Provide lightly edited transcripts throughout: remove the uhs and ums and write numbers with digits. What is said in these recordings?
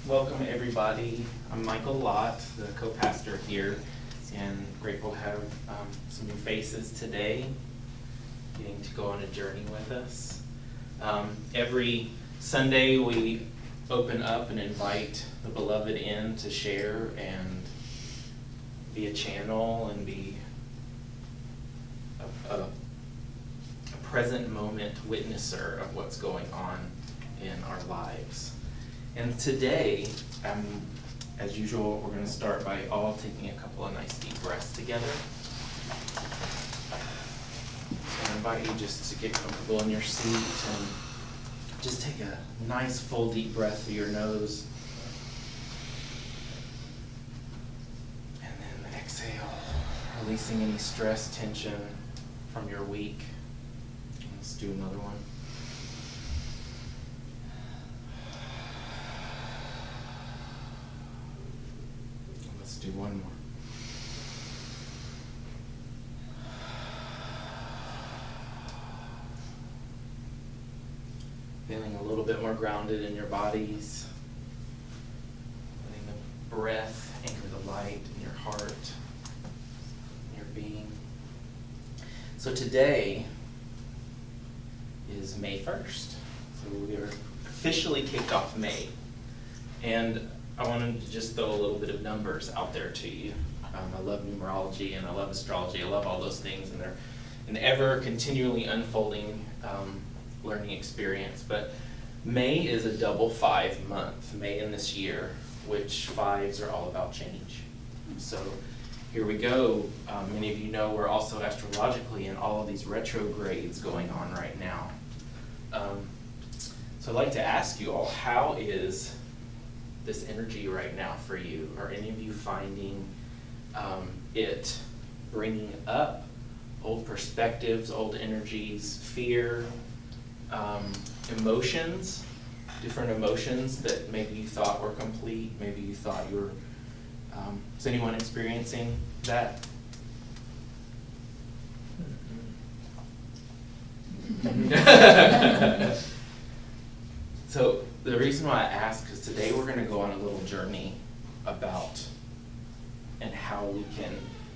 Welcome everybody. I'm Michael Lott, the co-pastor here, and grateful to have some new faces today, getting to go on a journey with us. Every Sunday we open up and invite the beloved in to share and be a channel and be a present moment witnesser of what's going on in our lives. And today, as usual, we're going to start by all taking a couple of nice deep breaths together. So I invite you just to get comfortable in your seat and just take a nice full deep breath through your nose. And then exhale, releasing any stress, tension from your week. Let's do another one. Do one more. Feeling a little bit more grounded in your bodies. Letting the breath anchor the light in your heart, in your being. So today is May 1st. So we are officially kicked off May. And I wanted to just throw a little bit of numbers out there to you. I love numerology and I love astrology. I love all those things, and they're an ever continually unfolding learning experience. But May is a double 5 month, May in this year, which 5s are all about change. So here we go. Many of you know we're also astrologically in all of these retrogrades going on right now. So I'd like to ask you all, how is this energy right now for you? Are any of you finding it bringing up old perspectives, old energies, fear, emotions, different emotions that maybe you thought were complete, maybe you thought you were, is anyone experiencing that? So the reason why I ask is today we're going to go on a little journey about and how we can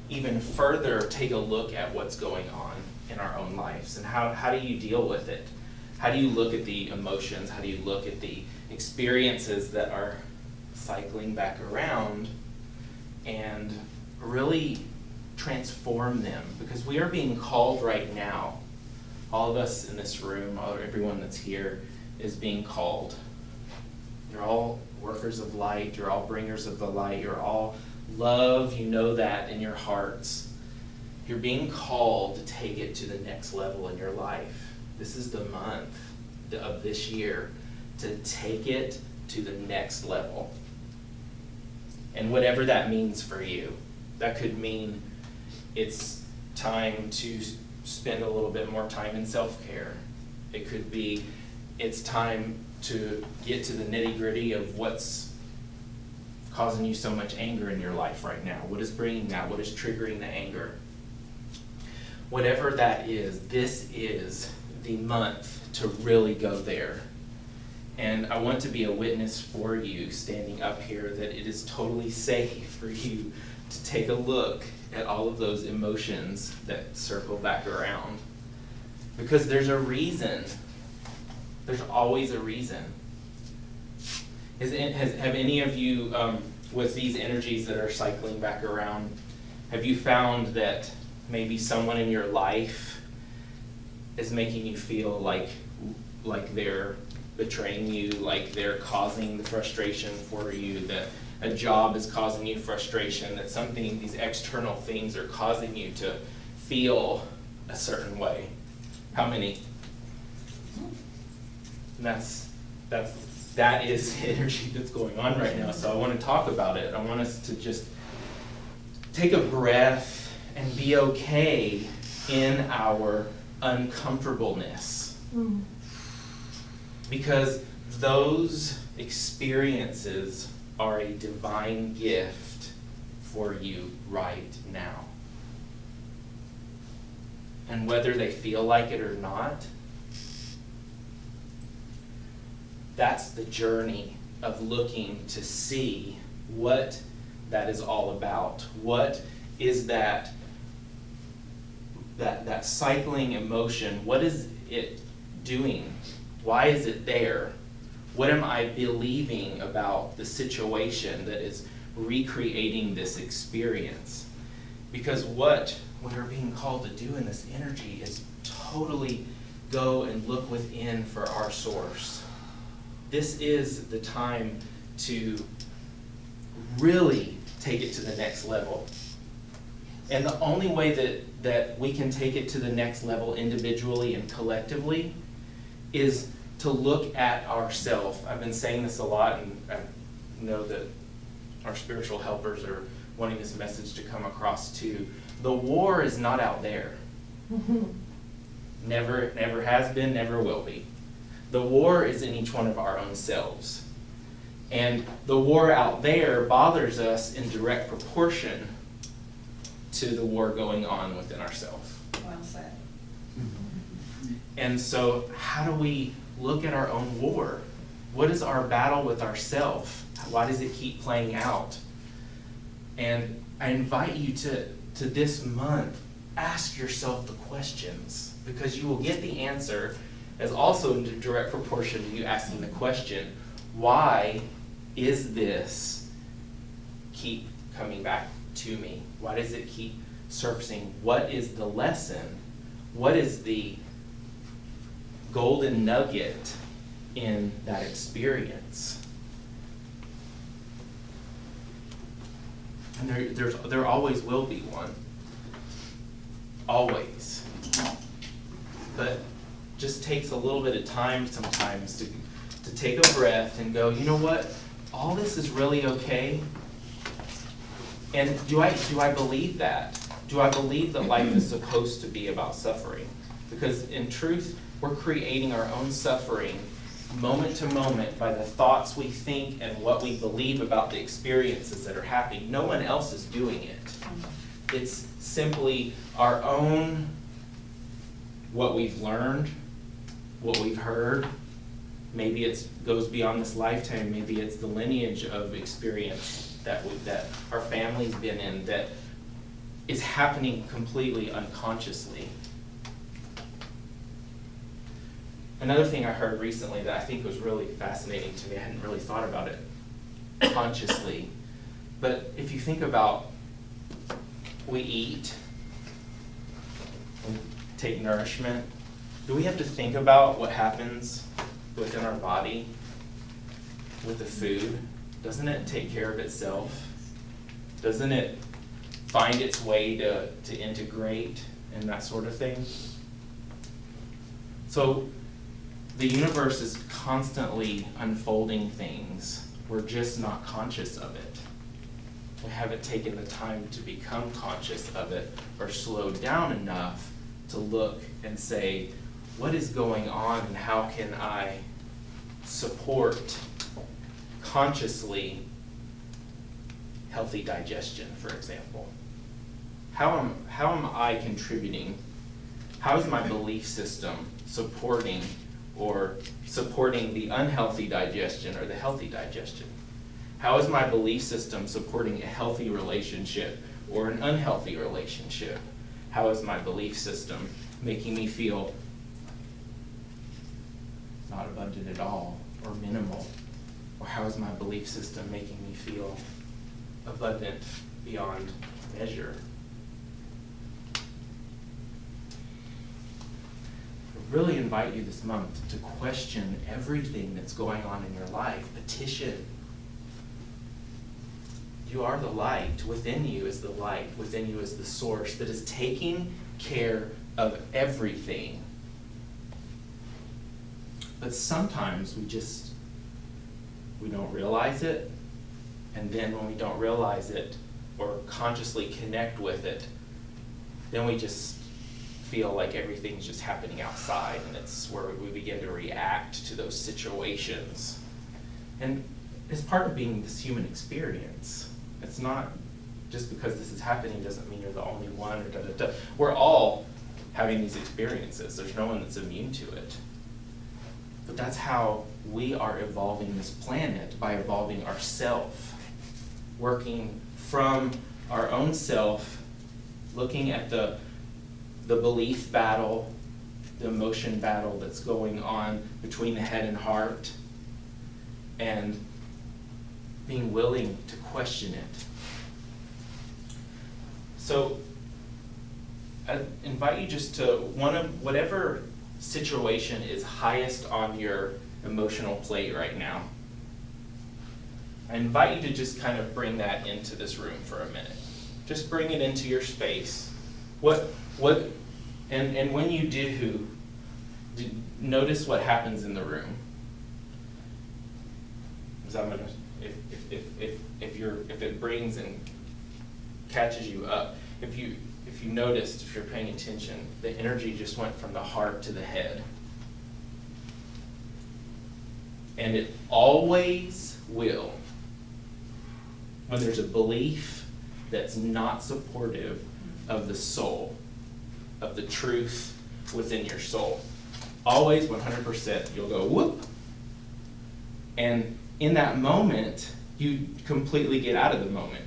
even further take a look at what's going on in our own lives, and how do you deal with it? How do you look at the emotions? How do you look at the experiences that are cycling back around and really transform them? Because we are being called right now, all of us in this room, everyone that's here is being called. You're all workers of light. You're all bringers of the light. You're all love. You know that in your hearts. You're being called to take it to the next level in your life. This is the month of this year to take it to the next level. And whatever that means for you. That could mean it's time to spend a little bit more time in self-care. It could be it's time to get to the nitty-gritty of what's causing you so much anger in your life right now. What is bringing that? What is triggering the anger? Whatever that is, this is the month to really go there. And I want to be a witness for you standing up here that it is totally safe for you to take a look at all of those emotions that circle back around. Because there's a reason. There's always a reason. Have any of you, with these energies that are cycling back around, have you found that maybe someone in your life is making you feel like they're betraying you, like they're causing the frustration for you, that a job is causing you frustration, that something, these external things are causing you to feel a certain way? How many? And that is the energy that's going on right now. So I want to talk about it. I want us to just take a breath and be okay in our uncomfortableness. Because those experiences are a divine gift for you right now. And whether they feel like it or not, that's the journey of looking to see what that is all about. What is that cycling emotion? What is it doing? Why is it there? What am I believing about the situation that is recreating this experience? Because what we are being called to do in this energy is totally go and look within for our source. This is the time to really take it to the next level. And the only way that we can take it to the next level individually and collectively is to look at ourselves. I've been saying this a lot, and I know that our spiritual helpers are wanting this message to come across too. The war is not out there. Never has been, never will be. The war is in each one of our own selves. And the war out there bothers us in direct proportion to the war going on within ourselves. Well said. And so how do we look at our own war? What is our battle with ourself? Why does it keep playing out? And I invite you to this month, ask yourself the questions, because you will get the answer as also in direct proportion to you asking the question, why is this keep coming back to me? Why does it keep surfacing? What is the lesson? What is the golden nugget in that experience? And there always will be one. Always. But just takes a little bit of time sometimes to take a breath and go, you know what? All this is really okay. And do I believe that? Do I believe that life is supposed to be about suffering? Because in truth, we're creating our own suffering moment to moment by the thoughts we think and what we believe about the experiences that are happening. No one else is doing it. It's simply our own, what we've learned, what we've heard. Maybe it goes beyond this lifetime. Maybe it's the lineage of experience that our family's been in that is happening completely unconsciously. Another thing I heard recently that I think was really fascinating to me, I hadn't really thought about it consciously, but if you think about, we eat, we take nourishment, do we have to think about what happens within our body with the food? Doesn't it take care of itself? Doesn't it find its way to integrate and that sort of thing? So the universe is constantly unfolding things. We're just not conscious of it. We haven't taken the time to become conscious of it or slowed down enough to look and say, what is going on and how can I support consciously healthy digestion, for example? How am I contributing? How is my belief system supporting the unhealthy digestion or the healthy digestion? How is my belief system supporting a healthy relationship or an unhealthy relationship? How is my belief system making me feel not abundant at all or minimal? Or how is my belief system making me feel abundant beyond measure? I really invite you this month to question everything that's going on in your life. Petition. You are the light. Within you is the light. Within you is the source that is taking care of everything. But sometimes we don't realize it. And then when we don't realize it or consciously connect with it, then we just feel like everything's just happening outside, and it's where we begin to react to those situations. And it's part of being this human experience. It's not just because this is happening doesn't mean you're the only one or da-da-da. We're all having these experiences. There's no one that's immune to it. But that's how we are evolving this planet, by evolving ourself, working from our own self, looking at the belief battle, the emotion battle that's going on between the head and heart, and being willing to question it. So I invite you just to whatever situation is highest on your emotional plate right now. I invite you to just kind of bring that into this room for a minute. Just bring it into your space. And when you do, notice what happens in the room. Because I'm gonna, if it brings and catches you up, if you noticed, if you're paying attention, the energy just went from the heart to the head. And it always will. When there's a belief that's not supportive of the soul, of the truth within your soul, always 100%, you'll go whoop. And in that moment, you completely get out of the moment.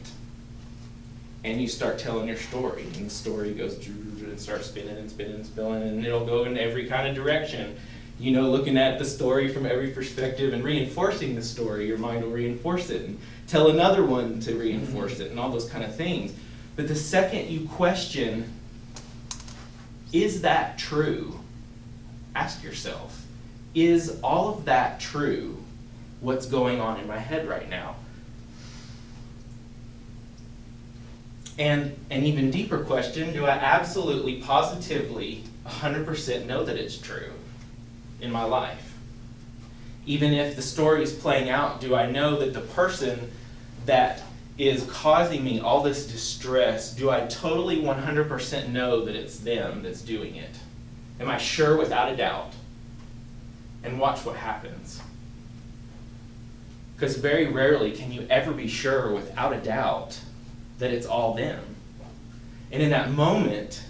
And you start telling your story, and the story goes and starts spinning and spinning and spinning, and it'll go in every kind of direction. You know, looking at the story from every perspective and reinforcing the story, your mind will reinforce it and tell another one to reinforce it and all those kind of things. But the second you question, is that true? Ask yourself, is all of that true? What's going on in my head right now? And an even deeper question, do I absolutely, positively, 100% know that it's true in my life? Even if the story is playing out, do I know that the person that is causing me all this distress, do I totally 100% know that it's them that's doing it? Am I sure without a doubt? And watch what happens. Because very rarely can you ever be sure without a doubt that it's all them. And in that moment,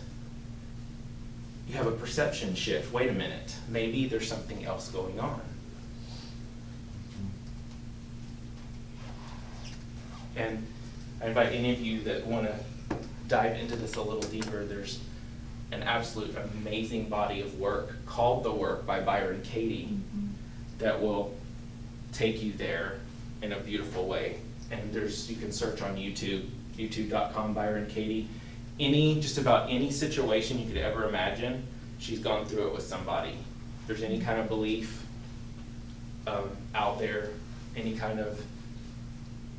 you have a perception shift. Wait a minute, maybe there's something else going on. And I invite any of you that want to dive into this a little deeper. There's an absolute amazing body of work called The Work by Byron Katie that will take you there in a beautiful way. And you can search on YouTube, youtube.com, Byron Katie. Just about any situation you could ever imagine, she's gone through it with somebody. If there's any kind of belief out there, any kind of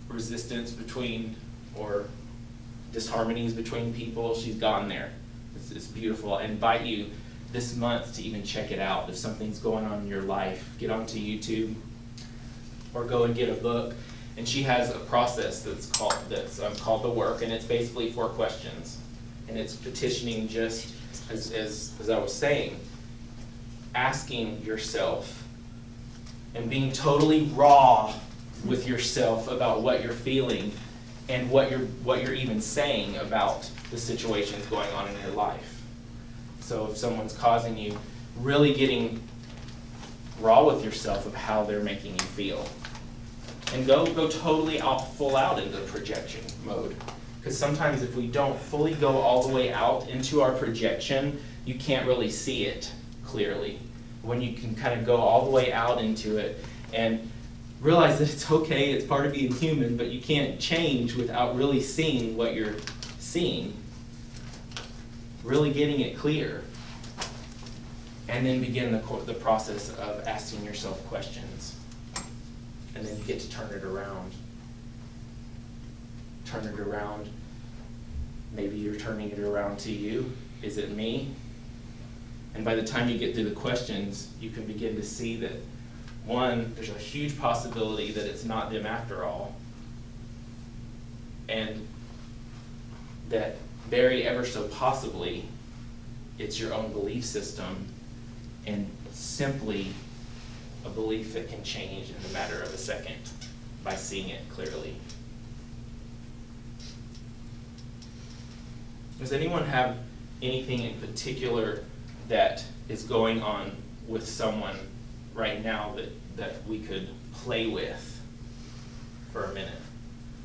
resistance between or disharmonies between people, she's gone there. It's beautiful. I invite you this month to even check it out. If something's going on in your life, get onto YouTube or go and get a book. And she has a process that's called The Work, and it's basically 4 questions. And it's petitioning, just as I was saying, asking yourself and being totally raw with yourself about what you're feeling and what you're even saying about the situations going on in your life. So if someone's causing you, really getting raw with yourself of how they're making you feel. And go totally full out into projection mode. Because sometimes if we don't fully go all the way out into our projection, you can't really see it clearly. When you can kind of go all the way out into it and realize that it's okay, it's part of being human, but you can't change without really seeing what you're seeing. Really getting it clear. And then begin the process of asking yourself questions. And then you get to turn it around. Turn it around. Maybe you're turning it around to you. Is it me? And by the time you get through the questions, you can begin to see that, one, there's a huge possibility that it's not them after all. And that very ever so possibly, it's your own belief system, and simply a belief that can change in the matter of a second by seeing it clearly. Does anyone have anything in particular that is going on with someone right now that we could play with for a minute,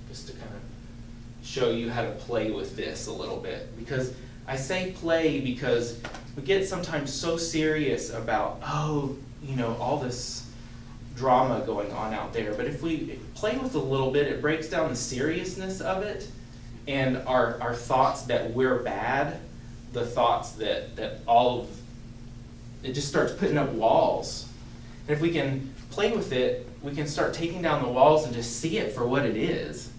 just to kind of show you how to play with this a little bit. Because I say play because we get sometimes so serious about, all this drama going on out there. But if we play with a little bit, it breaks down the seriousness of it, and our thoughts that we're bad, the thoughts that it just starts putting up walls. And if we can play with it, we can start taking down the walls and just see it for what it is.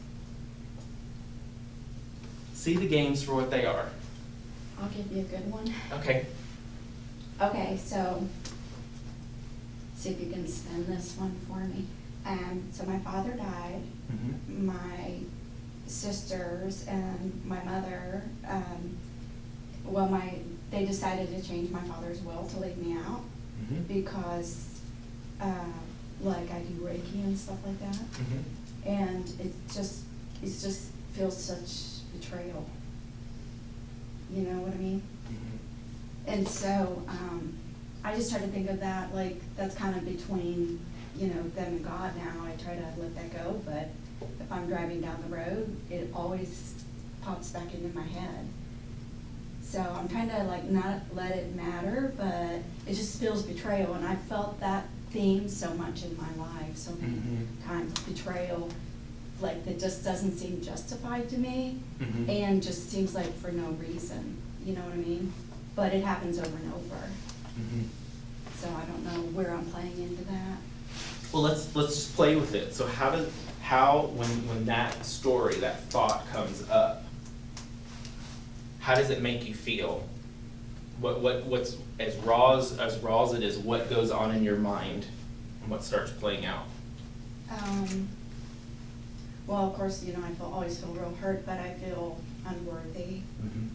See the games for what they are. I'll give you a good one. Okay. Okay, so see if you can spin this one for me. So my father died. Mm-hmm. My sisters and my mother, they decided to change my father's will to leave me out Mm-hmm. because, like I do Reiki and stuff like that. Mm-hmm. And it just feels such betrayal. You know what I mean? Mm-hmm. And so, I just started to think of that, like, that's kind of between, them and God now. I try to let that go, but if I'm driving down the road, it always pops back into my head. So I'm trying to, like, not let it matter, but it just feels betrayal, and I felt that theme so much in my life, so many Mhm. times, betrayal, like, that just doesn't seem justified to me, Mhm. and just seems like for no reason, you know what I mean? But it happens over and over, Mm-hmm. so I don't know where I'm playing into that. Well, let's just play with it. So when that story, that thought comes up, how does it make you feel? What's as raw as it is, what goes on in your mind and what starts playing out? Well, of course, I always feel real hurt, but I feel unworthy. Mm-hmm.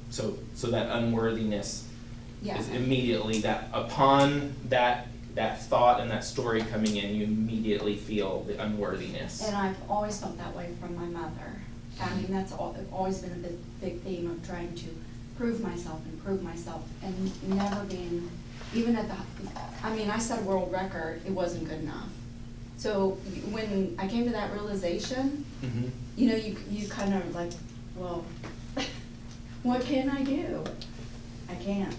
So that unworthiness Yeah. is immediately that upon that thought and that story coming in, you immediately feel the unworthiness. And I've always felt that way from my mother. I mean, that's always been a big theme of trying to prove myself, and never being, even at I set a world record, it wasn't good enough. So when I came to that realization, Mm-hmm. you kind of like, well, what can I do? I can't.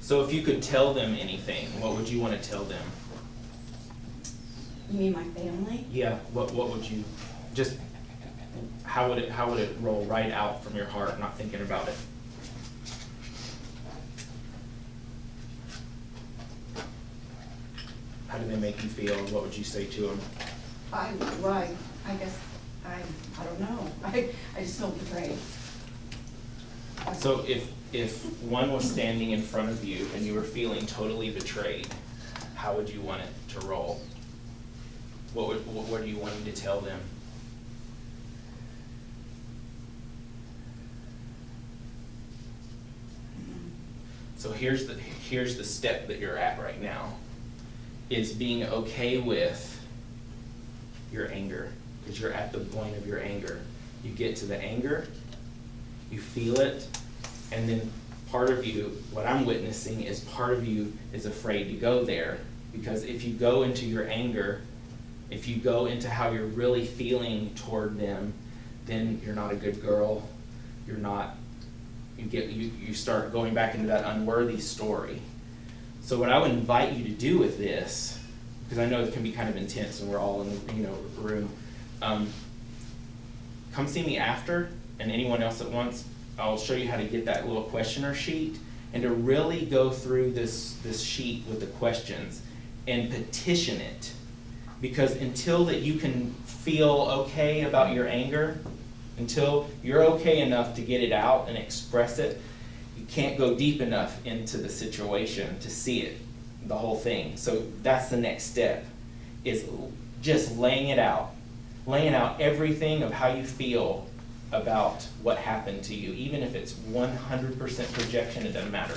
So if you could tell them anything, what would you want to tell them? You mean my family? Yeah, what would you, just, how would it roll right out from your heart, not thinking about it? How do they make you feel? What would you say to them? I guess, I don't know. I just feel betrayed. So if one was standing in front of you and you were feeling totally betrayed, how would you want it to roll? What are you wanting to tell them? So here's the step that you're at right now, is being okay with your anger, because you're at the point of your anger. You get to the anger, you feel it, and then part of you, what I'm witnessing is part of you is afraid to go there, because if you go into your anger, if you go into how you're really feeling toward them, then you're not a good girl, you start going back into that unworthy story. So what I would invite you to do with this, because I know it can be kind of intense and we're all in the room, come see me after, and anyone else at once. I'll show you how to get that little questioner sheet and to really go through this sheet with the questions and petition it. Because until that you can feel okay about your anger, until you're okay enough to get it out and express it, you can't go deep enough into the situation to see it, the whole thing. So that's the next step, is just laying out everything of how you feel about what happened to you. Even if it's 100% projection, it doesn't matter.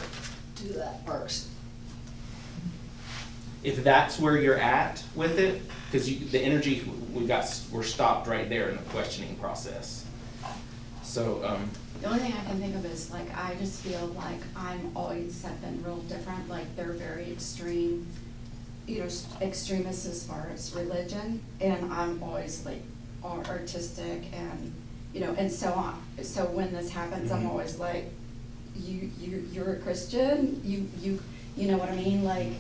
Do that first. If that's where you're at with it, because the energy we're stopped right there in the questioning process. So, The only thing I can think of is, like, I just feel like I'm always have been real different, like, they're very extreme, you know, extremists as far as religion, and I'm always like artistic and, you know, and so on. So when this happens, I'm Mhm. always like, you're a Christian, you know what I mean? Like,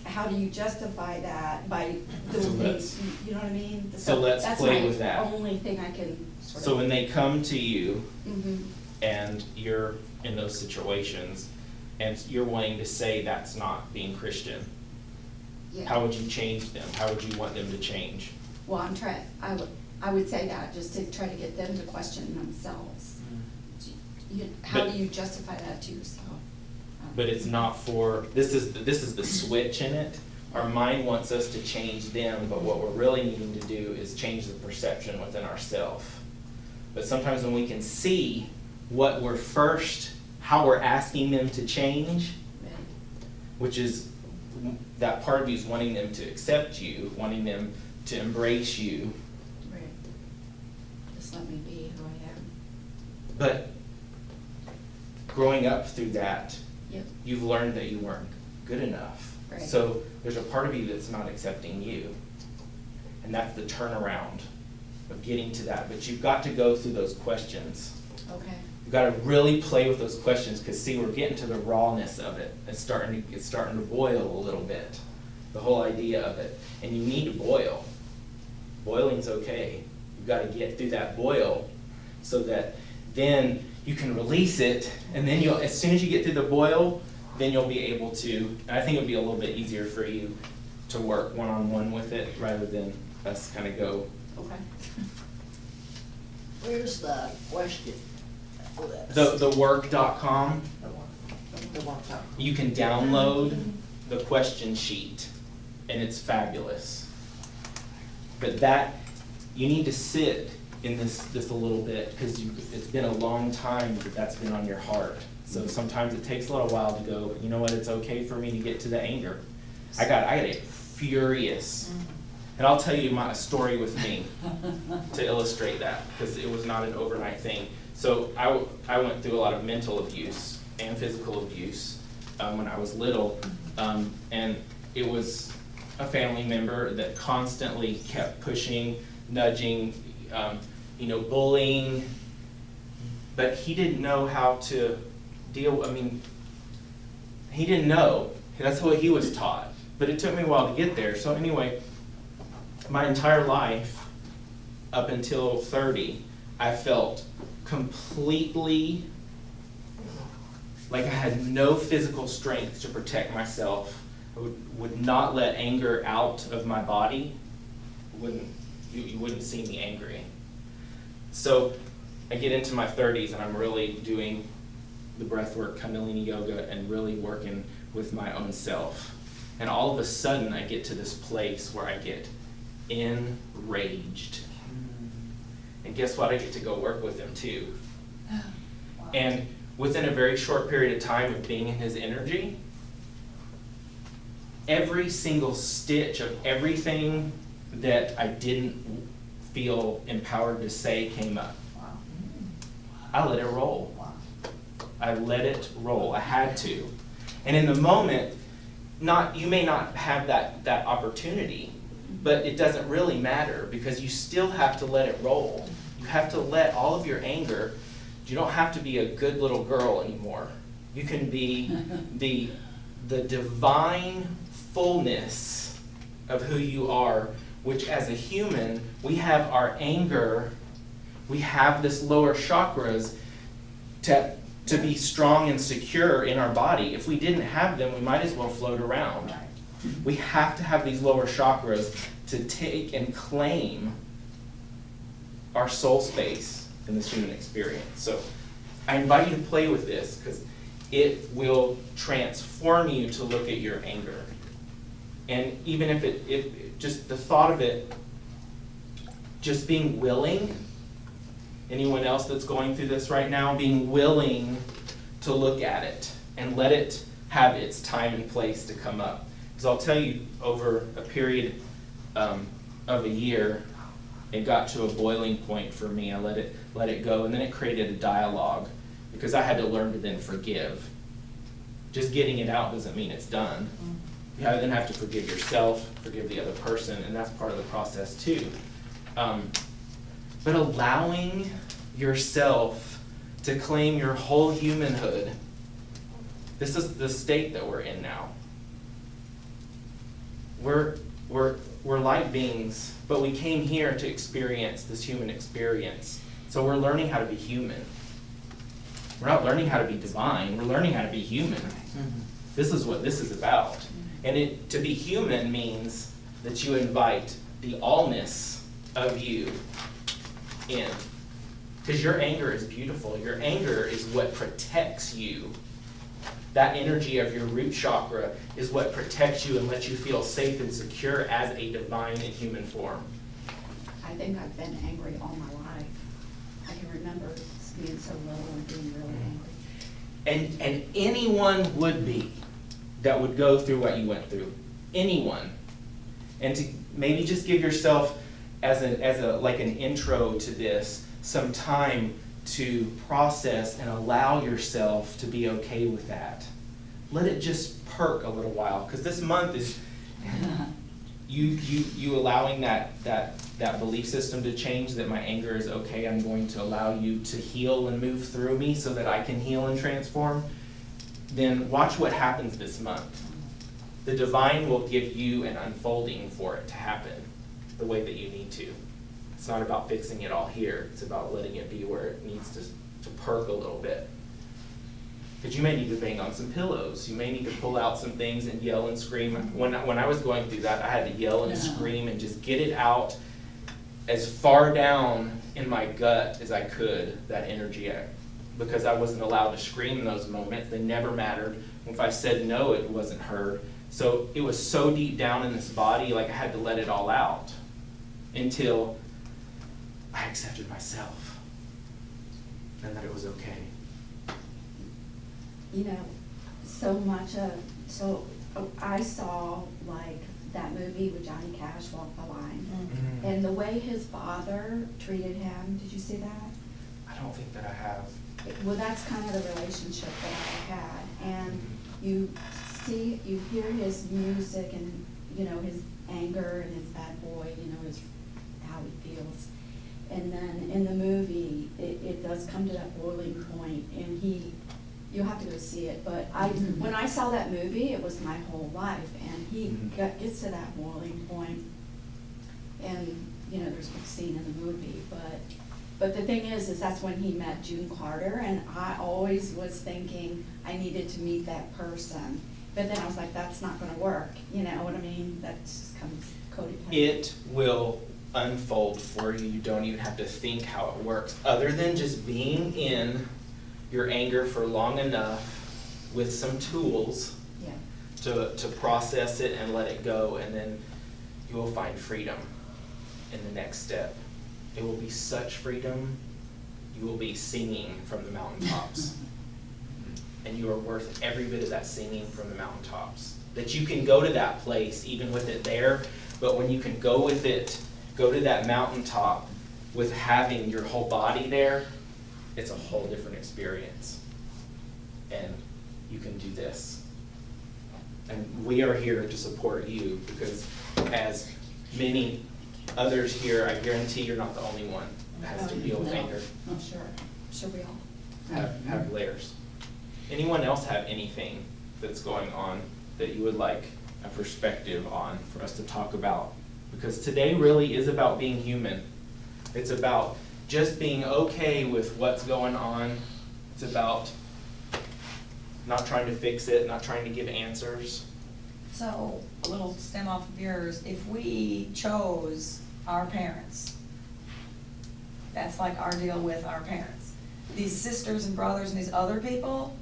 how do you justify that by So doing let's- things, you know what I mean? so let's play with that. That's my only thing I can sort of. so when they come to you Mhm. and you're in those situations and you're wanting to say that's not being Christian, Yeah. how would you change them? How would you want them to change? Well, I would say that, just to try to get them to question themselves. How But- do you justify that to yourself? But it's not for, this is the switch in it. Our mind wants us to change them, but what we're really needing to do is change the perception within ourselves. But sometimes when we can see what we're first, how we're asking them to change, Right. which is that part of you is wanting them to accept you, wanting them to embrace you, Right. Just let me be who I am. but growing up through that, Yep. you've learned that you weren't good enough. Right. So there's a part of you that's not accepting you. And that's the turnaround of getting to that. But you've got to go through those questions. Okay. You've got to really play with those questions, because see, we're getting to the rawness of it. It's starting to boil a little bit, the whole idea of it. And you need to boil. Boiling's okay. You've got to get through that boil so that then you can release it, and then you'll, as soon as you get through the boil, then you'll be able to, and I think it'll be a little bit easier for you to work one-on-one with it rather than us kind of go. Okay. Where's the question The work.com, The one time. you can download the question sheet, and it's fabulous. But that, you need to sit in this a little bit, because it's been a long time that that's been on your heart. So sometimes it takes a little while to go, but you know what, it's okay for me to get to the anger. I got furious. And I'll tell you a story with me to illustrate that, because it was not an overnight thing. So I went through a lot of mental abuse and physical abuse when I was little, and it was a family member that constantly kept pushing, nudging, bullying, but he didn't know how to deal. He didn't know. That's what he was taught. But it took me a while to get there. So anyway, my entire life, up until 30, I felt completely like I had no physical strength to protect myself. I would not let anger out of my body. You wouldn't see me angry. So I get into my 30s and I'm really doing the breathwork, Kundalini yoga, and really working with my own self. And all of a sudden I get to this place where I get enraged. And guess what? I get to go work with him too. And within a very short period of time of being in his energy, every single stitch of everything that I didn't feel empowered to say came up. I let it roll. I let it roll. I had to. And in the moment, you may not have that opportunity, but it doesn't really matter, because you still have to let it roll. You have to let all of your anger, you don't have to be a good little girl anymore. You can be the divine fullness of who you are, which as a human, we have our anger, we have this lower chakras to be strong and secure in our body. If we didn't have them, we might as well float around. We have to have these lower chakras to take and claim our soul space in this human experience. So I invite you to play with this, because it will transform you to look at your anger. And even if it just the thought of it, just being willing, anyone else that's going through this right now, being willing to look at it and let it have its time and place to come up. Because I'll tell you, over a period of a year, it got to a boiling point for me. I let it go, and then it created a dialogue because I had to learn to then forgive. Just getting it out doesn't mean it's done. You then have to forgive yourself, forgive the other person, and that's part of the process too. But allowing yourself to claim your whole humanhood, this is the state that we're in now. We're light beings, but we came here to experience this human experience. So we're learning how to be human. We're not learning how to be divine, we're learning how to be human. This is what this is about. And to be human means that you invite the allness of you in. Because your anger is beautiful. Your anger is what protects you. That energy of your root chakra is what protects you and lets you feel safe and secure as a divine and human form. I think I've been angry all my life. I can remember being so little and being really angry. And anyone would be that would go through what you went through. Anyone. And to maybe just give yourself as a like an intro to this, some time to process and allow yourself to be okay with that. Let it just perk a little while, because this month is you allowing that belief system to change, that my anger is okay. I'm going to allow you to heal and move through me so that I can heal and transform. Then watch what happens this month. The divine will give you an unfolding for it to happen the way that you need to. It's not about fixing it all here. It's about letting it be where it needs to perk a little bit. Because you may need to bang on some pillows. You may need to pull out some things and yell and scream. When I was going through that, I had to yell and scream and just get it out as far down in my gut as I could, that energy, because I wasn't allowed to scream in those moments. They never mattered. If I said no, it wasn't heard. So it was so deep down in this body, like I had to let it all out until I accepted myself and that it was okay. You know, I saw like that movie with Johnny Cash, Walk the Line, and the way his father treated him. Did you see that? I don't think that I have. Well, that's kind of the relationship that I had, and you hear his music and, you know, his anger and his bad boy, you know, how he feels. And then in the movie, it does come to that boiling point, and you'll have to go see it, but when I saw that movie, it was my whole life, and he gets to that boiling point, and, you know, there's a scene in the movie, but the thing is that's when he met June Carter, and I always was thinking I needed to meet that person. But then I was like, that's not gonna work, you know what I mean? That just comes codependent. It will unfold for you. You don't even have to think how it works, other than just being in your anger for long enough with some tools to process it and let it go, and then you will find freedom in the next step. It will be such freedom, you will be singing from the mountaintops. And you are worth every bit of that singing from the mountaintops. That you can go to that place even with it there, but when you can go with it, go to that mountaintop with having your whole body there, it's a whole different experience. And you can do this. And we are here to support you, because as many others here, I guarantee you're not the only one that has to deal with anger. I'm sure we all Have layers. Anyone else have anything that's going on that you would like a perspective on for us to talk about? Because today really is about being human. It's about just being okay with what's going on. It's about not trying to fix it, not trying to give answers. So, a little stem off of yours, if we chose our parents, that's like our deal with our parents. These sisters and brothers and these other people,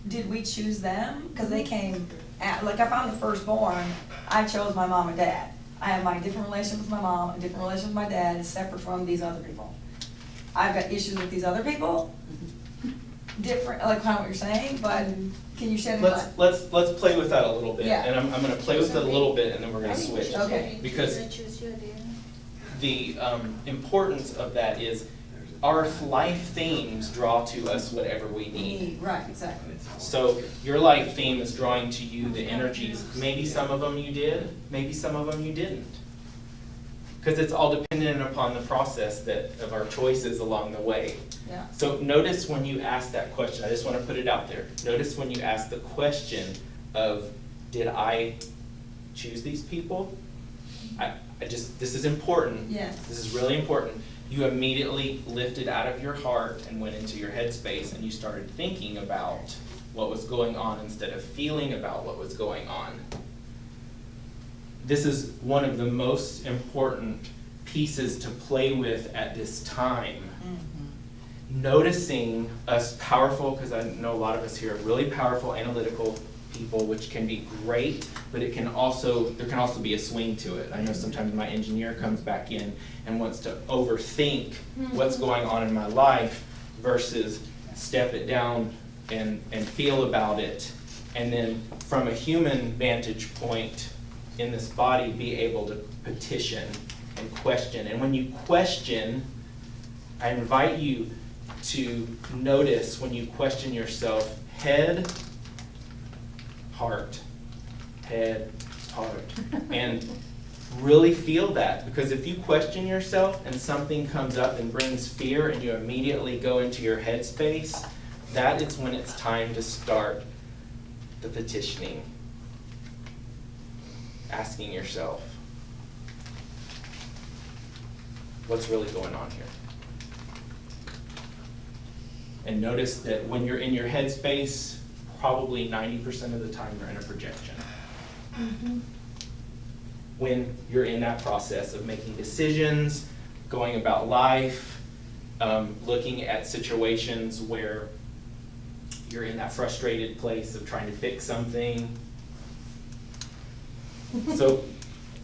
did we choose them? Because they came like if I'm the firstborn, I chose my mom and dad. I have my different relationship with my mom, a different relationship with my dad, is separate from these other people. I've got issues with these other people, different, like kind of what you're saying, but can you shed any light? Let's play with that a little bit. Yeah. And I'm gonna play with it a little bit, and then we're gonna switch. Okay. Because the importance of that is our life themes draw to us whatever we need. Right, exactly. So your life theme is drawing to you the energies. Maybe some of them you did, maybe some of them you didn't. Because it's all dependent upon the process of our choices along the way. Yeah. So notice when you ask that question, I just want to put it out there. Notice when you ask the question of, did I choose these people? This is important. Yes. This is really important. You immediately lifted out of your heart and went into your headspace and you started thinking about what was going on instead of feeling about what was going on. This is one of the most important pieces to play with at this time. Noticing us powerful, because I know a lot of us here are really powerful, analytical people, which can be great, but there can also be a swing to it. I know sometimes my engineer comes back in and wants to overthink what's going on in my life versus step it down and feel about it, and then from a human vantage point in this body be able to petition and question. And when you question, I invite you to notice when you question yourself, head, heart, head, heart, and really feel that. Because if you question yourself and something comes up and brings fear and you immediately go into your headspace, that is when it's time to start the petitioning. Asking yourself, what's really going on here? And notice that when you're in your headspace, probably 90% of the time you're in a projection. When you're in that process of making decisions, going about life, looking at situations where you're in that frustrated place of trying to fix something. So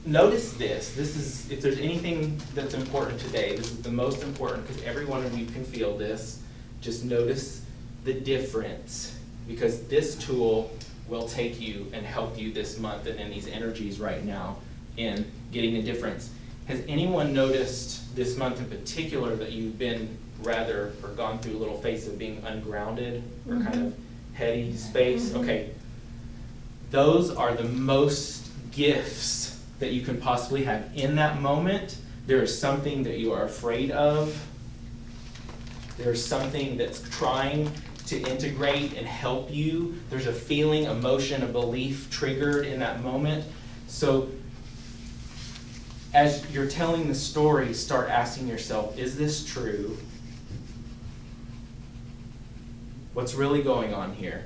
notice this. This is, if there's anything that's important today, this is the most important because every one of you can feel this. Just notice the difference, because this tool will take you and help you this month and in these energies right now in getting the difference. Has anyone noticed this month in particular that you've been rather, or gone through a little phase of being ungrounded or kind of heady space? Okay. Those are the most gifts that you can possibly have. In that moment, there is something that you are afraid of. There's something that's trying to integrate and help you. There's a feeling, emotion, a belief triggered in that moment. So as you're telling the story, start asking yourself, is this true? What's really going on here?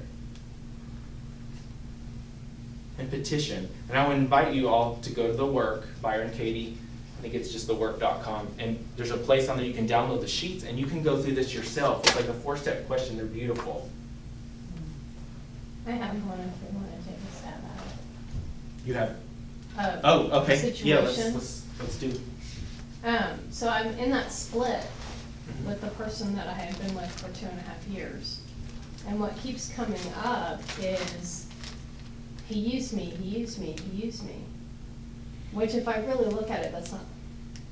And petition. And I would invite you all to go to the work, Byron Katie. I think it's just thework.com. And there's a place on there you can download the sheets and you can go through this yourself. It's like a 4-step question. They're beautiful. I have one if we want to take a stab at it. You have, Oh, okay. Yeah, situation. let's do. So I'm in that split with the person that I had been with for 2.5 years. And what keeps coming up is he used me, he used me, he used me. Which if I really look at it, that's not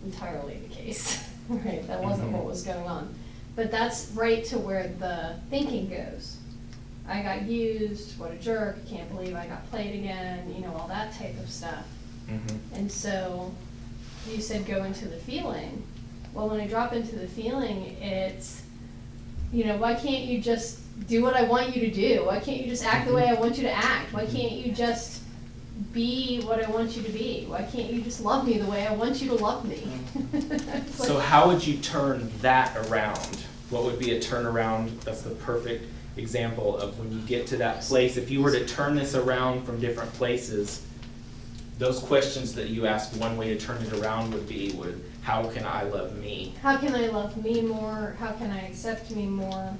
entirely the case, right? That wasn't what was going on. But that's right to where the thinking goes. I got used, what a jerk, can't believe I got played again, you know, all that type of stuff. And so you said go into the feeling. Well, when I drop into the feeling, it's, you know, why can't you just do what I want you to do? Why can't you just act the way I want you to act? Why can't you just be what I want you to be? Why can't you just love me the way I want you to love me? So how would you turn that around? What would be a turnaround? That's the perfect example of when you get to that place. If you were to turn this around from different places, those questions that you ask, one way to turn it around would be, how can I love me? How can I love me more? How can I accept me more?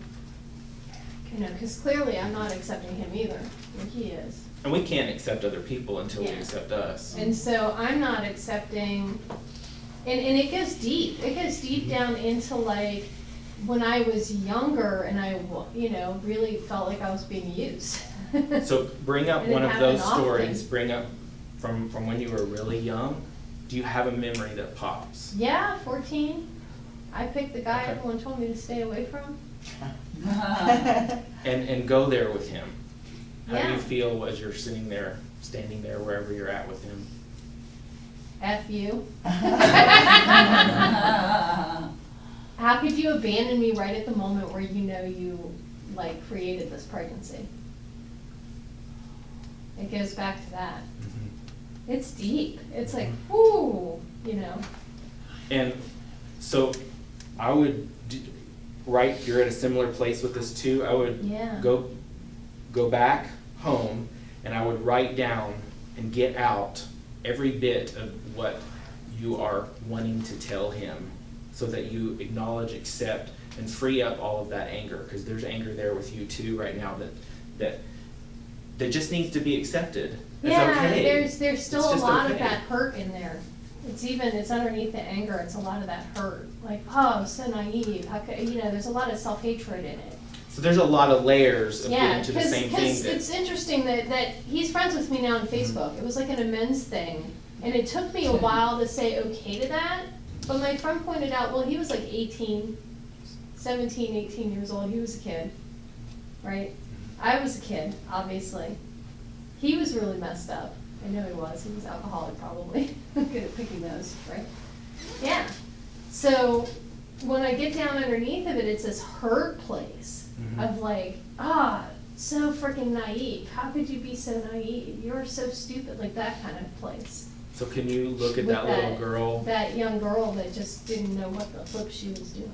You know, because clearly I'm not accepting him either, where he is. And we can't accept other people until we Yeah. accept us. And so I'm not accepting, and it goes deep. It goes deep down into like when I was younger and I, you know, really felt like I was being used. So bring up And it one of happened those often. stories. Bring up from when you were really young. Do you have a memory that pops? Yeah, 14. I picked the guy Okay. everyone told me to stay away from. And go there with him. How do Yeah. you feel as you're standing there, wherever you're at with him? F you. How could you abandon me right at the moment where you know you, like, created this pregnancy? It goes back to that. It's deep. It's like, whoo, you know? And so I would, right, you're at a similar place with this too. I would Yeah. go back home and I would write down and get out every bit of what you are wanting to tell him so that you acknowledge, accept, and free up all of that anger. Because there's anger there with you too right now that just needs to be accepted. It's Yeah, okay. there's still It's a just lot of okay. that hurt in there. It's underneath the anger, it's a lot of that hurt. Like, oh, I'm so naive, how could, you know, there's a lot of self-hatred in it. So there's a lot of layers of Yeah, getting to the same thing because that. it's interesting that he's friends with me now on Facebook. It was like an amends thing, and it took me a while to say okay to that, but my friend pointed out, well, he was like 17, 18 years old, he was a kid, right? I was a kid, obviously. He was really messed up. I know he was alcoholic probably, good at picking those, right? Yeah, so when I get down underneath of it, it's this hurt place Mhm. of like, so freaking naive. How could you be so naive? You're so stupid, like that kind of place. So can you look at With that little girl? That young girl that just didn't know what the flip she was doing.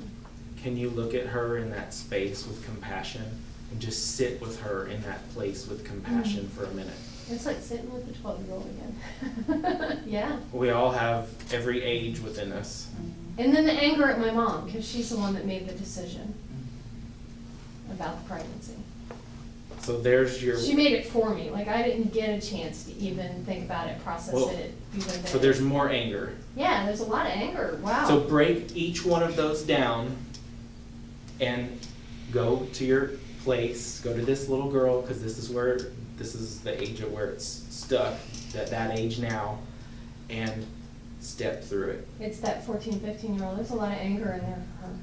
Can you look at her in that space with compassion and just sit with her in that place with compassion for a minute? It's like sitting with the 12-year-old again. Yeah. We all have every age within us. And then the anger at my mom, because she's the one that made the decision about the pregnancy. So there's your, She made it for me, like I didn't get a chance to even think about it, process Well, it, be with it. so there's more anger. Yeah, there's a lot of anger, wow. So break each one of those down and go to your place, go to this little girl, because this is the age of where it's stuck, that age now, and step through it. It's that 14, 15-year-old, there's a lot of anger in there for her.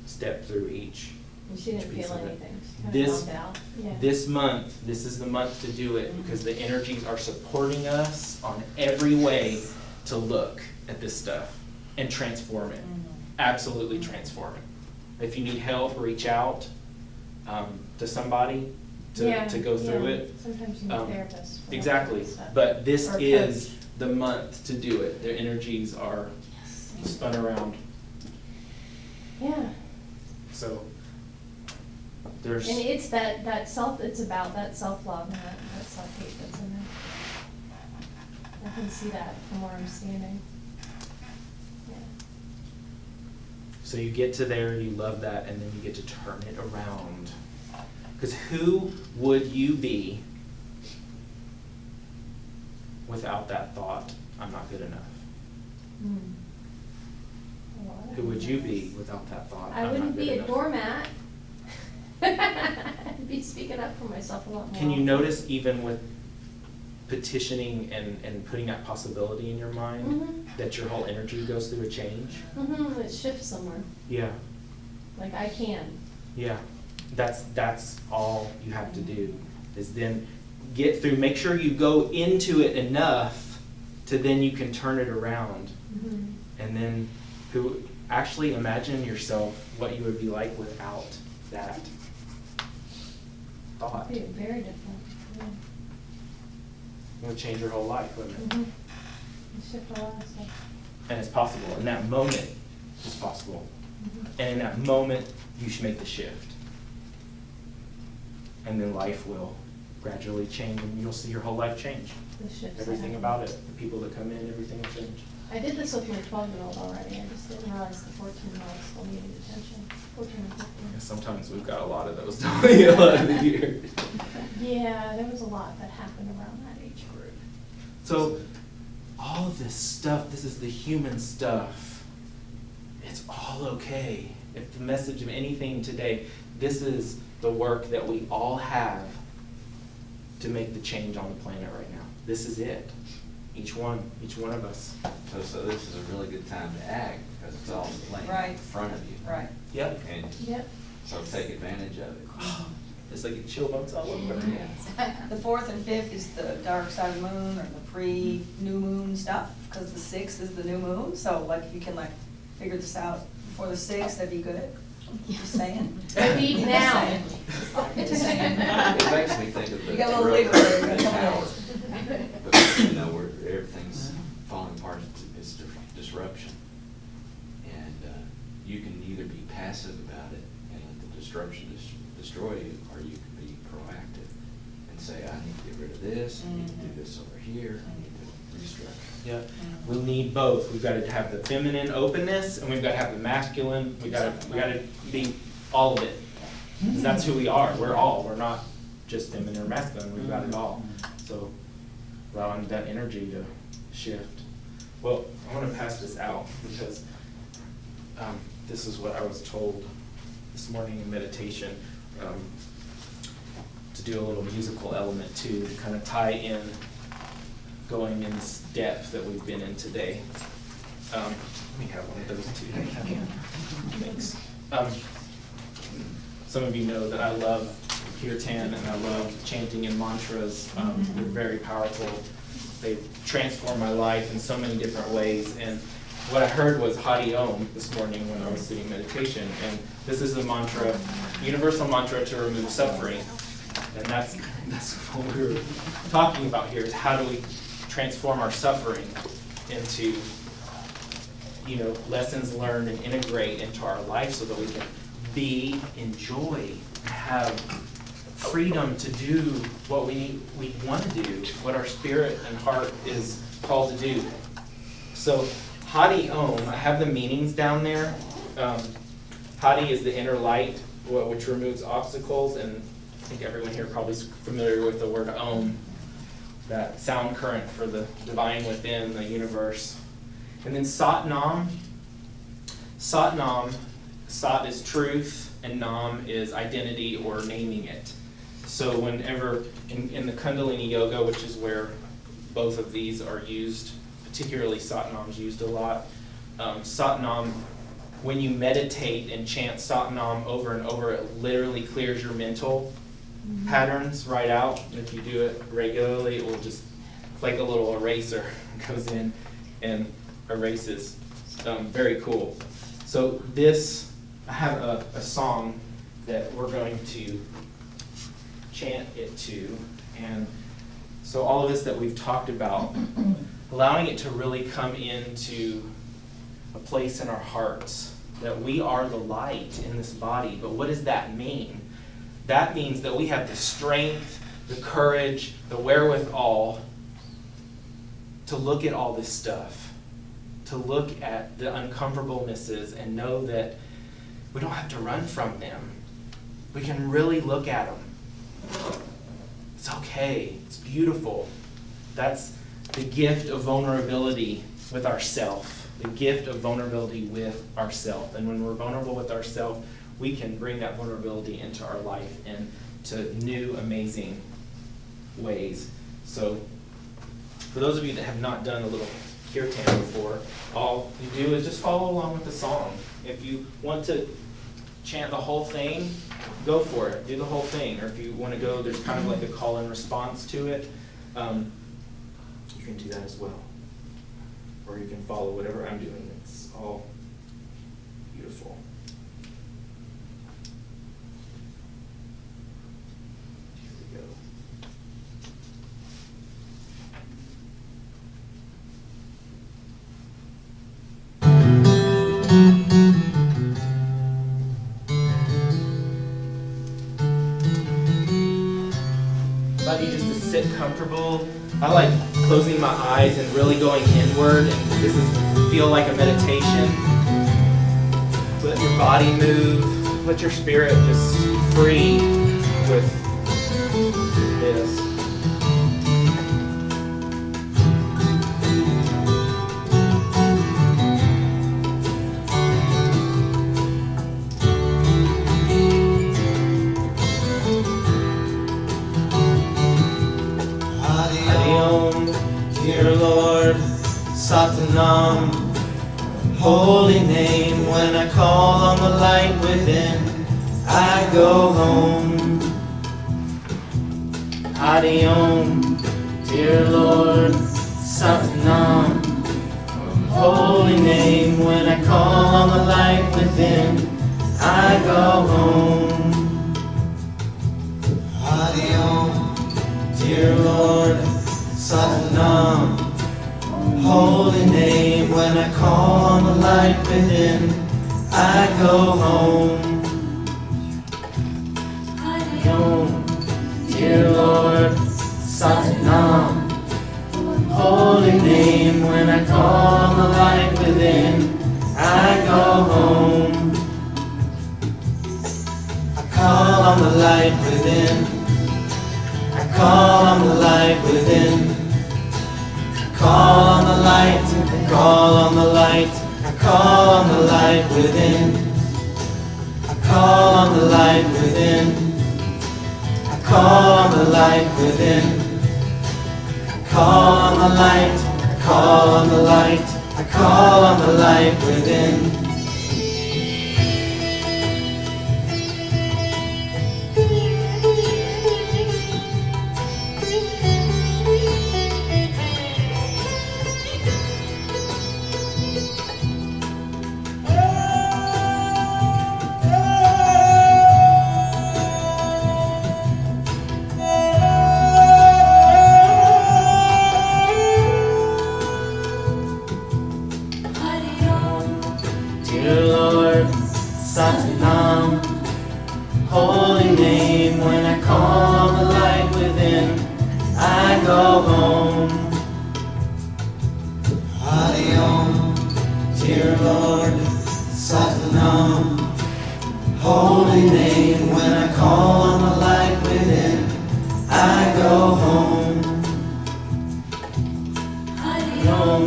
Step through each. And she didn't piece feel of it. anything, she kind This- of bombed out, yeah. This month, this is the month to do it because the energies are supporting us on every way to look at this stuff and transform it. Absolutely transform it. If you need help, reach out to somebody Yeah, to go through yeah. it. Sometimes you need Um, therapists. for that Exactly, kind of stuff. but this Or a is coach. the month to do it. Their energies are spun around, Yeah, so there's. and it's it's about that self-love and that self-hate that's in there. I can see that from where I'm standing. Yeah. So you get to there, you love that, and then you get to turn it around. Because who would you be without that thought, I'm not good enough? Hmm. A lot of Who would you be things. without that thought, I I'm not wouldn't good be a enough? doormat. I'd be speaking up for myself a lot more. Can you often. notice even with petitioning and putting that possibility in your mind, Mhm. that your whole energy goes through a change? Mm-hmm, it shifts somewhere, Yeah, like I can. yeah. That's all you have to do, is then get through, make sure you go into it enough to then you can turn it around. Mhm. And then actually imagine yourself what you would be like without that thought. Be very different, yeah. It would change your whole life, wouldn't it? Mhm. You shift a lot of stuff. And it's possible. In that moment, it's possible. Mhm. And in that moment, you should make the shift. And then life will gradually change and you'll see your whole life change. The shifts. Everything that about happen. it, the people that come in, everything will change. I did this with my 12-year-old already, I just didn't realize the 14-year-old still needed attention. 14 and 15. And sometimes we've got a lot of those, don't we, a lot of the years. Yeah, there was a lot that happened around that age group. So, all of this stuff, this is the human stuff. It's all okay. If the message of anything today, this is the work that we all have to make the change on the planet right now. This is it. each one of us. So this is a really good time to act, because it's all laying Right. in front of you. Right. Yep. And Yep. so take advantage of it. It's like a chill bumps all over. The 4th and 5th is the dark side of the moon or the pre-new moon stuff, because the 6th is the new moon, so like if you can like figure this out before the 6th, that'd be good. Just saying. Maybe Just now. saying. Just saying. It makes me think of the. You got a little leeway there, you got a couple tower. days. But, you know, where everything's falling apart, it's disruption. And you can either be passive about it and let the disruption destroy you, or you can be proactive and say, I need to get rid of this, I need to do this over here, I need to restructure. Yeah, we'll need both. We've got to have the feminine openness, and we've got to have the masculine. We got to be all of it. 'Cause that's who we are. We're not just feminine or masculine. We've got it all. So allowing that energy to shift. Well, I want to pass this out because this is what I was told this morning in meditation, to do a little musical element too, to kind of tie in going in this depth that we've been in today. Let me have one of those too. Thanks. Some of you know that I love kirtan and I love chanting and mantras. They're very powerful. They've transformed my life in so many different ways. And what I heard was Hari Om this morning when I was sitting meditation. And this is a mantra, universal mantra to remove suffering. And that's what we were talking about here, is how do we transform our suffering into, lessons learned and integrate into our life so that we can be, enjoy, have freedom to do what we want to do, what our spirit and heart is called to do. So Hari Om, I have the meanings down there. Hari is the inner light, which removes obstacles, and I think everyone here probably is familiar with the word Om, that sound current for the divine within, the universe. And then Sat Nam. Sat Nam, Sat is truth, and Nam is identity or naming it. So whenever, in the Kundalini Yoga, which is where both of these are used, particularly Sat Nam's used a lot, Sat Nam, when you meditate and chant Sat Nam over and over, it literally clears your mental patterns right out. And if you do it regularly, it will just, it's like a little eraser, goes in and erases. Very cool. So this, I have a song that we're going to chant it to. And so all of this that we've talked about, allowing it to really come into a place in our hearts, that we are the light in this body. But what does that mean? That means that we have the strength, the courage, the wherewithal to look at all this stuff, to look at the uncomfortablenesses and know that we don't have to run from them. We can really look at them. It's okay. It's beautiful. That's the gift of vulnerability with ourself. The gift of vulnerability with ourself. And when we're vulnerable with ourself, we can bring that vulnerability into our life and to new, amazing ways. So, for those of you that have not done a little kirtan before, all you do is just follow along with the song. If you want to chant the whole thing, go for it. Do the whole thing. Or if you want to go, there's kind of like a call and response to it. You can do that as well. Or you can follow whatever I'm doing. It's all beautiful. Here we go. Invite you just to sit comfortable. I like closing my eyes and really going inward, and this is feel like a meditation. Let your body move. Let your spirit just free with this. Hari Om, Dear Lord. Lord, Satanam, holy name. When I call on the light within, I go home. Hari Om, dear Lord, Satanam, holy name. When I call on the light within, I go home. Hari Om, dear Lord, Satanam, holy name. When I call on the light within, I go home. Hari Om, dear Lord, Satanam, holy name. When I call on the light within, I go home. I call on the light within. I call on the light within. I call on the light. I call on the light. I call on the light within. I call on the light within. I call on the light within. I call on the light. I call on the light. I call on the light within. Dear Lord, Satanam, holy name. When I call on the light within, I go home. Hari Om, dear Lord, Satanam, holy name. When I call on the light within, I go home. Hari Om,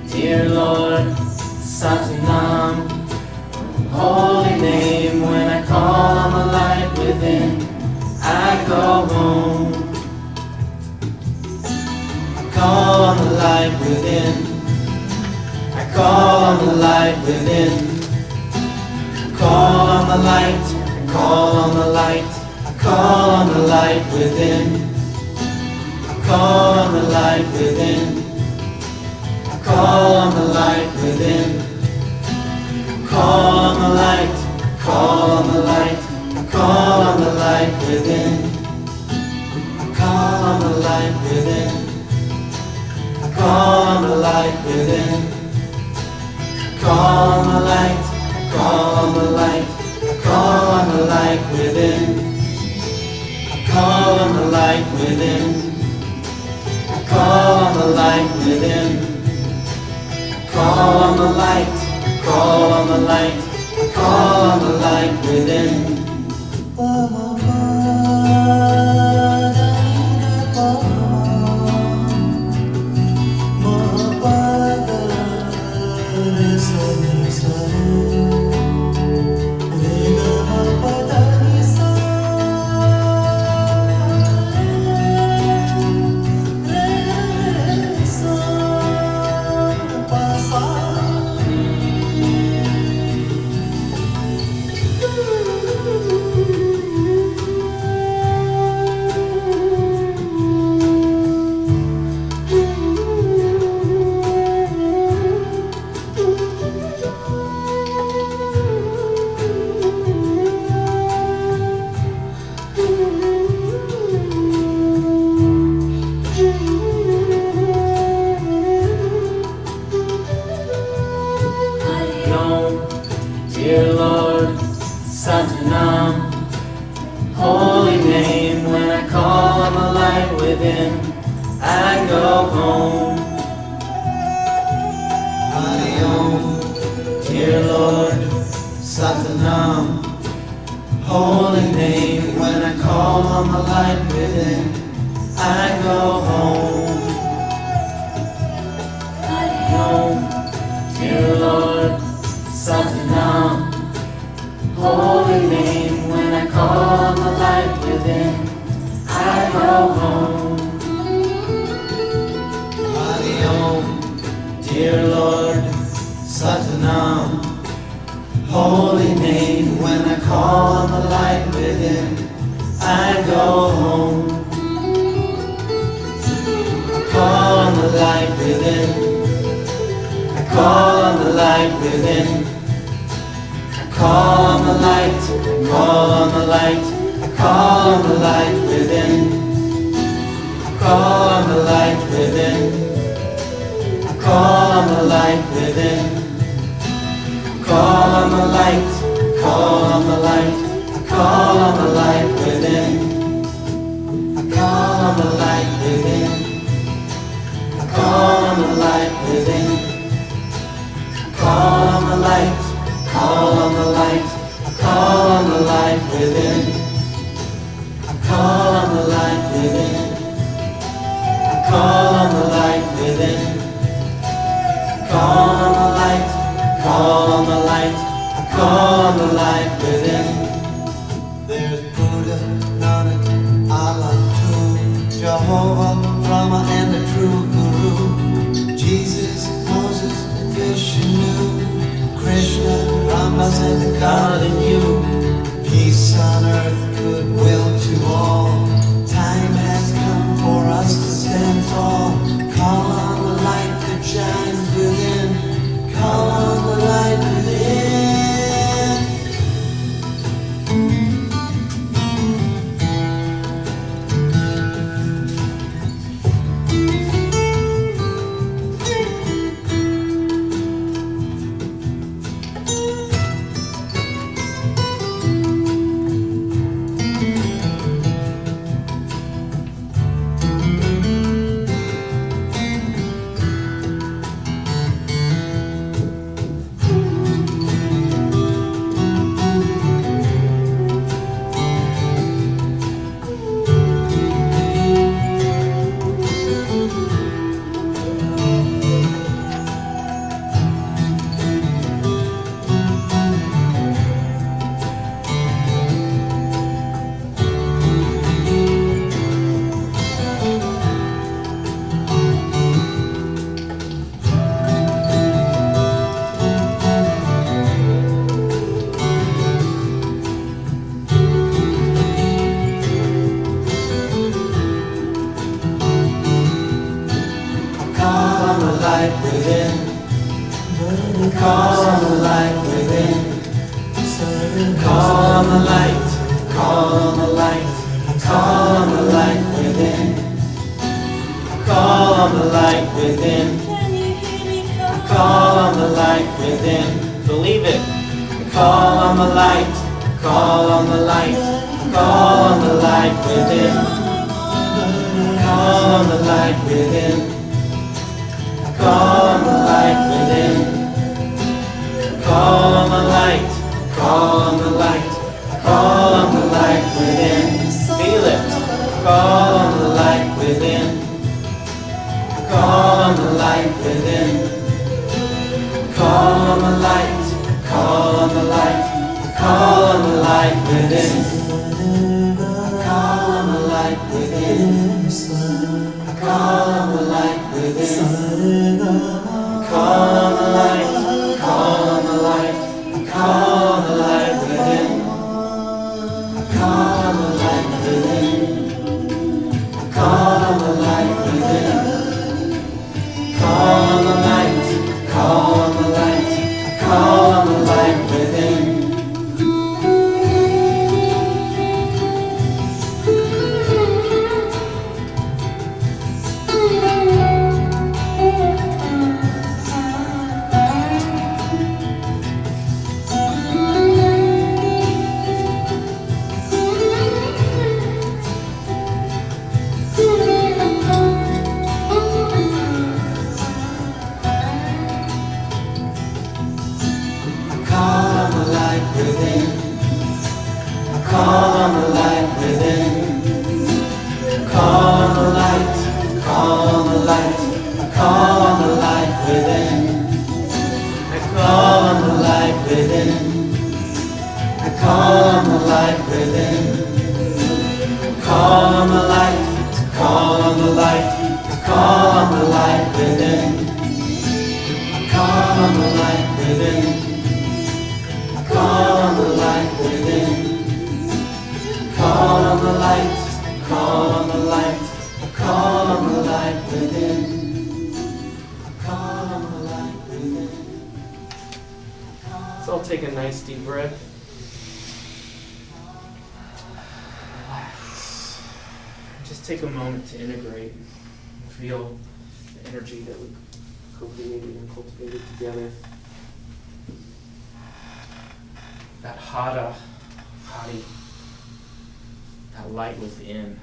dear Lord, Satanam, holy name. When I call on the light within, I go home. I call on the light within. I call on the light within. I call on the light. I call on the light. I call on the light within. I call on the light within. I call on the light within. Call on the light, call on the light, I call on the light within. I call on the light within. I call on the light within. Call on the light, call on the light, I call on the light within. I call on the light within. I call on the light within. Call on the light. Call on the light, I call on the light within. dear Lord, Satanam, holy name. When I call on the light within, I go home. I call on the light within, I call on the light within, I call on the light, call on the light, I call on the light within, I call on the light within, I call on the light within, call on the light, call on the light, I call on the light within, I call on the light within, I call on the light within, call on the light, call on the light, I call on the light within, I call on the light within, I call on the light within, call on the light, call on the light, I call on the light within. There's Buddha, Nanak, Allah, too, Jehovah, Brahma, and the true Guru, Jesus, Moses, and Vishnu, Krishna, Rambas, and the God in you. Peace on earth, goodwill to all. Time has come for us to stand tall. Call on the light that shines within. Call on the light within. Call on the light within. Call on the light, call on the light, call on the light within. Call on the light within. Call on the light within. Believe it. Call on the light, call on the light, call on the light within. Call on the light within. Call on the light within. Call on the light, call on the light, call on the light within. Feel it. Call on the light within. Call on the light within. Call on the light, call on the light, call on the light within. Call on the light within. Call on the light within. Call on the light, call on the light, call on the light within. Call on the light within. Call on the light within. Call on the light, call on the light, call on the light within. Call on the light within. Call on the light, call on the light, call on the light within. Call on the light within. Call on the light within. Call on the light, call on the light, call on the light within. Let's all take a nice deep breath. Relax. Just take a moment to integrate and feel the energy that we co-created and cultivated together. That hati, that light within.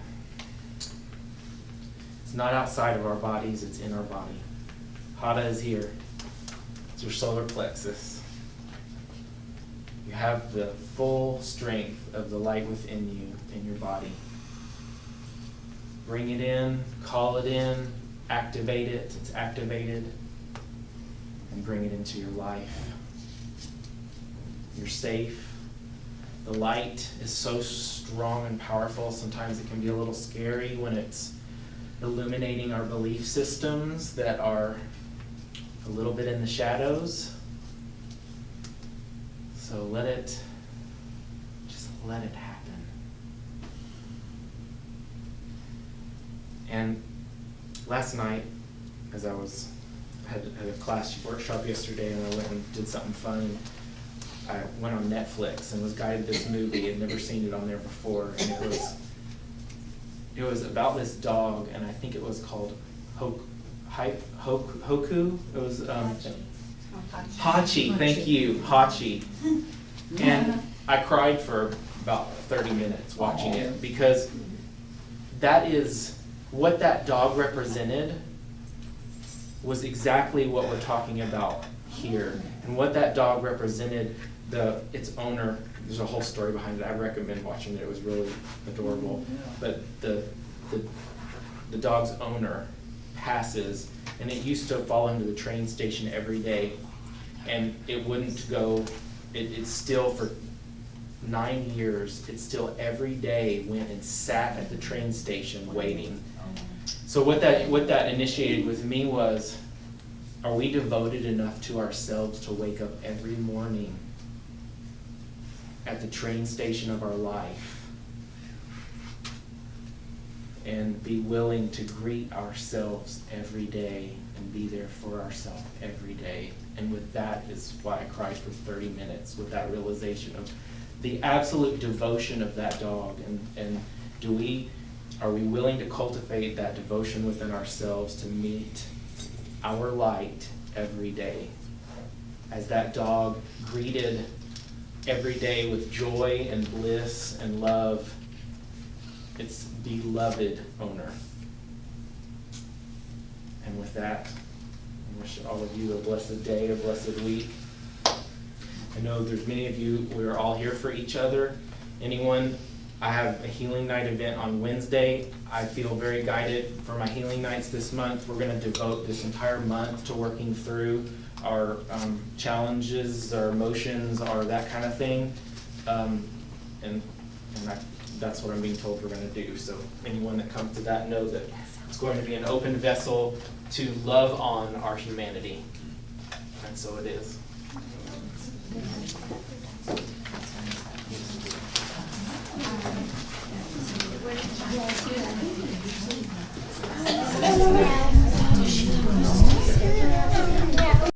It's not outside of our bodies, it's in our body. Hata is here. It's your solar plexus. You have the full strength of the light within you, in your body. Bring it in, call it in, activate it, it's activated, and bring it into your life. You're safe. The light is so strong and powerful, sometimes it can be a little scary when it's illuminating our belief systems that are a little bit in the shadows. So just let it happen. And last night, as I had a class workshop yesterday, and I went and did something fun. I went on Netflix and was guided this movie. I'd never seen it on there before, and it was about this dog, and I think it was called Hoku. It was Hachi. Thank you, Hachi. And I cried for about 30 minutes watching it, because that is what that dog represented was exactly what we're talking about here. And what that dog represented, its owner, there's a whole story behind it. I recommend watching it. It was really adorable. But the dog's owner passes, and it used to follow him to the train station every day, and it wouldn't go. It's still, for 9 years, it still every day went and sat at the train station waiting. So what that initiated with me was, are we devoted enough to ourselves to wake up every morning at the train station of our life and be willing to greet ourselves every day and be there for ourselves every day? And with that is why I cried for 30 minutes, with that realization of the absolute devotion of that dog. And are we willing to cultivate that devotion within ourselves to meet our light every day? As that dog greeted every day with joy and bliss and love its beloved owner. And with that, I wish all of you a blessed day, a blessed week. I know there's many of you, we're all here for each other. I have a healing night event on Wednesday. I feel very guided for my healing nights this month. We're going to devote this entire month to working through our challenges, our emotions, or that kind of thing. That's what I'm being told we're going to do. So anyone that comes to that, know that it's going to be an open vessel to love on our humanity. And so it is.